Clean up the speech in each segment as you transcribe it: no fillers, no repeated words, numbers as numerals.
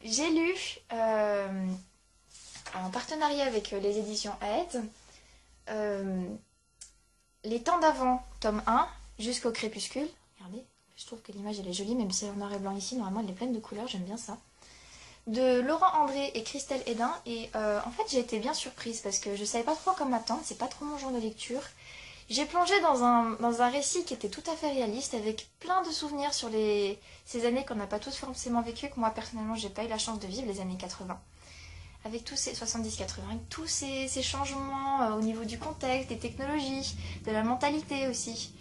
J'ai lu, en partenariat avec les éditions Hachette, euh, Les Temps d'avant, tome 1, jusqu'au crépuscule. Regardez, je trouve que l'image elle est jolie, même si elle est en noir et blanc ici. Normalement, elle est pleine de couleurs, j'aime bien ça. De Laurent André et Christelle Hédin. Et en fait, j'ai été bien surprise parce que je savais pas trop comment m'attendre. C'est pas trop mon genre de lecture. J'ai plongé dans un récit qui était tout à fait réaliste, avec plein de souvenirs sur ces années qu'on n'a pas tous forcément vécues, que moi personnellement j'ai pas eu la chance de vivre, les années 80. Avec tous ces 70-80, avec tous ces changements au niveau du contexte, des technologies, de la mentalité aussi.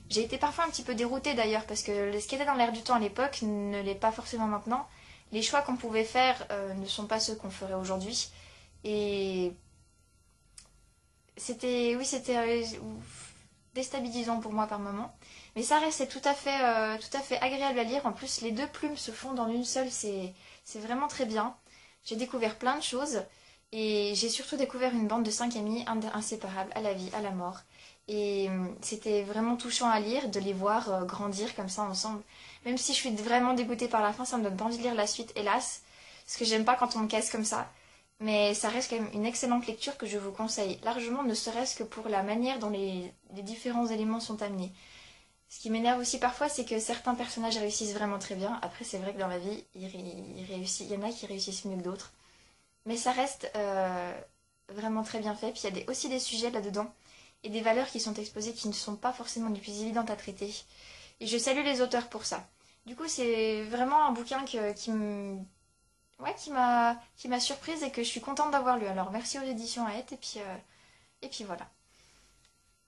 J'ai été parfois un petit peu déroutée d'ailleurs, parce que ce qui était dans l'air du temps à l'époque ne l'est pas forcément maintenant. Les choix qu'on pouvait faire ne sont pas ceux qu'on ferait aujourd'hui. Et c'était déstabilisant pour moi par moment. Mais ça restait tout à fait agréable à lire. En plus, les deux plumes se fondent en une seule, c'est vraiment très bien. J'ai découvert plein de choses et j'ai surtout découvert une bande de 5 amis inséparables à la vie, à la mort. Et c'était vraiment touchant à lire, de les voir grandir comme ça ensemble. Même si je suis vraiment dégoûtée par la fin, ça me donne pas envie de lire la suite, hélas. Parce que j'aime pas quand on me casse comme ça. Mais ça reste quand même une excellente lecture que je vous conseille largement, ne serait-ce que pour la manière dont les différents éléments sont amenés. Ce qui m'énerve aussi parfois, c'est que certains personnages réussissent vraiment très bien. Après, c'est vrai que dans la vie, il y en a qui réussissent mieux que d'autres. Mais ça reste vraiment très bien fait. Puis il y a aussi des sujets là-dedans et des valeurs qui sont exposées qui ne sont pas forcément les plus évidentes à traiter. Et je salue les auteurs pour ça. Du coup, c'est vraiment un bouquin ouais, qui m'a surprise et que je suis contente d'avoir lu. Alors merci aux éditions Hachette et puis voilà.